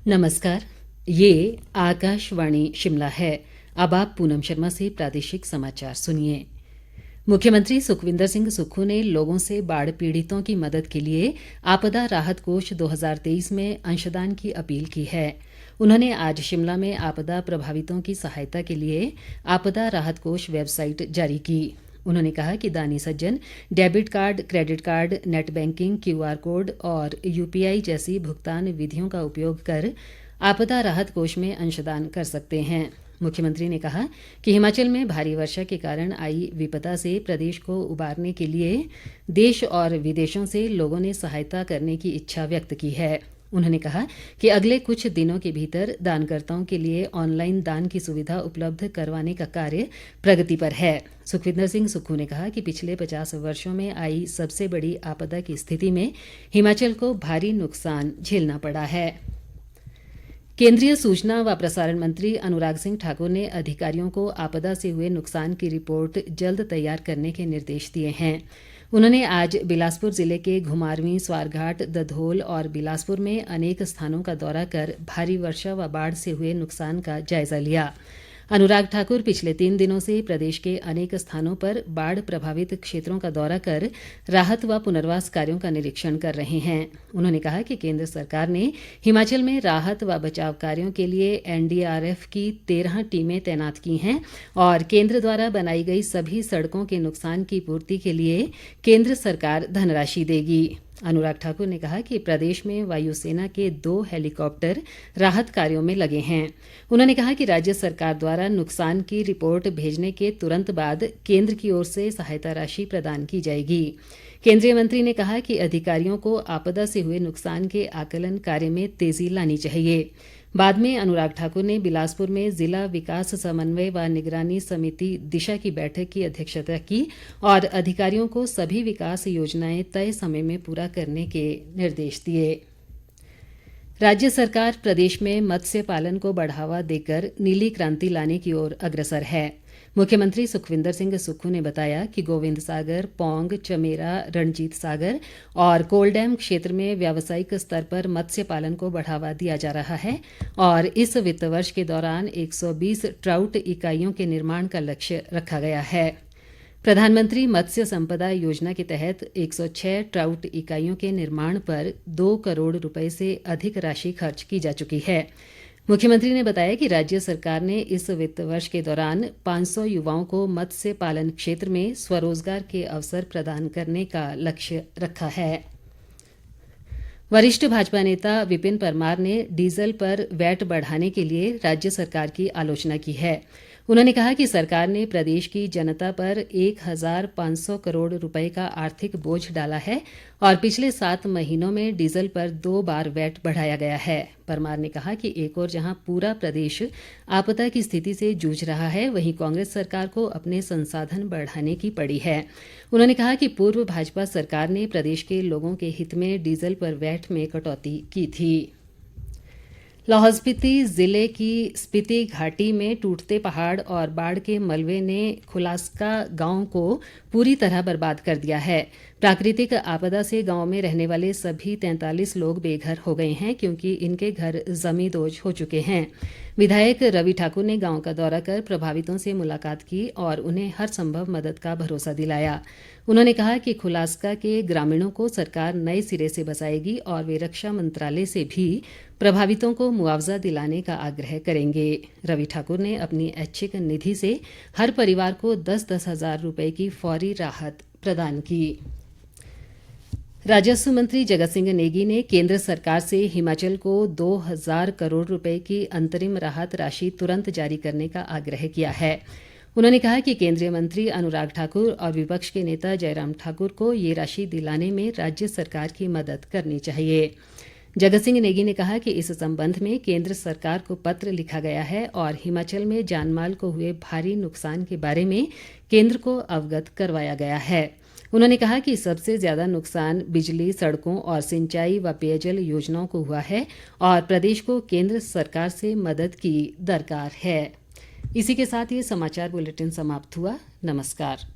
नमस्कार। ये आकाशवाणी शिमला है। अब आप पूनम शर्मा से प्रादेशिक समाचार सुनिए। मुख्यमंत्री सुखविंदर सिंह सुक्खू ने लोगों से बाढ़ पीड़ितों की मदद के लिए आपदा राहत कोष 2023 में अंशदान की अपील की है। उन्होंने आज शिमला में आपदा प्रभावितों की सहायता के लिए आपदा राहत कोष वेबसाइट जारी की। उन्होंने कहा कि दानी सज्जन debit card, credit card, net banking, QR code और यूपीआई जैसी भुगतान विधियों का उपयोग कर आपदा राहत कोष में अंशदान कर सकते हैं। मुख्यमंत्री ने कहा कि हिमाचल में भारी वर्षा के कारण आई विपदा से प्रदेश को उबारने के लिए देश और विदेशों से लोगों ने सहायता करने की इच्छा व्यक्त की है। उन्होंने कहा कि अगले कुछ दिनों के भीतर दानकर्ताओं के लिए ऑनलाइन दान की सुविधा उपलब्ध करवाने का कार्य प्रगति पर है। सुखविंदर सिंह सुक्खू ने कहा कि पिछले 50 वर्षों में आई सबसे बड़ी आपदा की स्थिति में हिमाचल को भारी नुकसान झेलना पड़ा है। केंद्रीय सूचना व प्रसारण मंत्री अनुराग सिंह ठाकुर ने अधिकारियों को आपदा से हुए नुकसान की रिपोर्ट जल्द तैयार करने के निर्देश दिए हैं। उन्होंने आज बिलासपुर जिले के घुमारवीं, स्वारघाट, दधोल और बिलासपुर में अनेक स्थानों का दौरा कर भारी वर्षा व बाढ़ से हुए नुकसान का जायजा लिया। अनुराग ठाकुर पिछले 3 दिनों से प्रदेश के अनेक स्थानों पर बाढ़ प्रभावित क्षेत्रों का दौरा कर राहत व पुनर्वास कार्यों का निरीक्षण कर रहे हैं। उन्होंने कहा कि केंद्र सरकार ने हिमाचल में राहत व बचाव कार्यों के लिए एनडीआरएफ की 13 टीमें तैनात की हैं और केंद्र द्वारा बनाई गई सभी सड़कों के नुकसान की पूर्ति के लिए केंद्र सरकार धनराशि देगी। अनुराग ठाकुर ने कहा कि प्रदेश में वायुसेना के 2 हेलीकॉप्टर राहत कार्यों में लगे हैं। उन्होंने कहा कि राज्य सरकार द्वारा नुकसान की रिपोर्ट भेजने के तुरंत बाद केंद्र की ओर से सहायता राशि प्रदान की जाएगी। केंद्रीय मंत्री ने कहा कि अधिकारियों को आपदा से हुए नुकसान के आकलन कार्य में तेजी लानी चाहिए। बाद में अनुराग ठाकुर ने बिलासपुर में जिला विकास समन्वय व निगरानी समिति दिशा की बैठक की अध्यक्षता की और अधिकारियों को सभी विकास योजनाएं तय समय में पूरा करने के निर्देश दिए। राज्य सरकार प्रदेश में मत्स्य पालन को बढ़ावा देकर नीली क्रांति लाने की ओर अग्रसर है। मुख्यमंत्री सुखविंदर सिंह सुक्खू ने बताया कि गोविंद सागर, पौंग, चमेरा, रणजीत सागर और कोलडैम क्षेत्र में व्यावसायिक स्तर पर मत्स्य पालन को बढ़ावा दिया जा रहा है और इस वित्त वर्ष के दौरान 120 ट्राउट इकाइयों के निर्माण का लक्ष्य रखा गया है। प्रधानमंत्री मत्स्य संपदा योजना के तहत 106 ट्राउट इकाइयों के निर्माण पर 2 करोड़ रुपए से अधिक राशि खर्च की जा चुकी है। मुख्यमंत्री ने बताया कि राज्य सरकार ने इस वित्त वर्ष के दौरान 500 युवाओं को मत्स्य पालन क्षेत्र में स्वरोजगार के अवसर प्रदान करने का लक्ष्य रखा है। वरिष्ठ भाजपा नेता विपिन परमार ने डीजल पर वैट बढ़ाने के लिए राज्य सरकार की आलोचना की है। उन्होंने कहा कि सरकार ने प्रदेश की जनता पर 1500 करोड़ रुपए का आर्थिक बोझ डाला है और पिछले 7 महीनों में डीजल पर 2 बार वैट बढ़ाया गया है। परमार ने कहा कि एक ओर जहां पूरा प्रदेश आपदा की स्थिति से जूझ रहा है, वहीं कांग्रेस सरकार को अपने संसाधन बढ़ाने की पड़ी है। उन्होंने कहा कि पूर्व भाजपा सरकार ने प्रदेश के लोगों के हित में डीजल पर वैट में कटौती की थी। लाहौल स्पीति जिले की स्पीति घाटी में टूटते पहाड़ और बाढ़ के मलबे ने खुलास्का गांव को पूरी तरह बर्बाद कर दिया है। प्राकृतिक आपदा से गांव में रहने वाले सभी 43 लोग बेघर हो गए हैं क्योंकि इनके घर जमींदोज हो चुके हैं। विधायक रवि ठाकुर ने गांव का दौरा कर प्रभावितों से मुलाकात की और उन्हें हर संभव मदद का भरोसा दिलाया। उन्होंने कहा कि खुलास्का के ग्रामीणों को सरकार नए सिरे से बसाएगी और वे रक्षा मंत्रालय से भी प्रभावितों को मुआवजा दिलाने का आग्रह करेंगे। रवि ठाकुर ने अपनी ऐच्छिक निधि से हर परिवार को 10-10 हज़ार रुपए की फौरी राहत प्रदान की। राजस्व मंत्री जगत सिंह नेगी ने केंद्र सरकार से हिमाचल को 2000 करोड़ रुपए की अंतरिम राहत राशि तुरंत जारी करने का आग्रह किया है। उन्होंने कहा कि केंद्रीय मंत्री अनुराग ठाकुर और विपक्ष के नेता जयराम ठाकुर को ये राशि दिलाने में राज्य सरकार की मदद करनी चाहिए। जगत सिंह नेगी ने कहा कि इस संबंध में केंद्र सरकार को पत्र लिखा गया है और हिमाचल में जानमाल को हुए भारी नुकसान के बारे में केंद्र को अवगत करवाया गया है। उन्होंने कहा कि सबसे ज्यादा नुकसान बिजली, सड़कों और सिंचाई व पेयजल योजनाओं को हुआ है और प्रदेश को केंद्र सरकार से मदद की दरकार है। इसी के साथ ये समाचार बुलेटिन समाप्त हुआ। नमस्कार।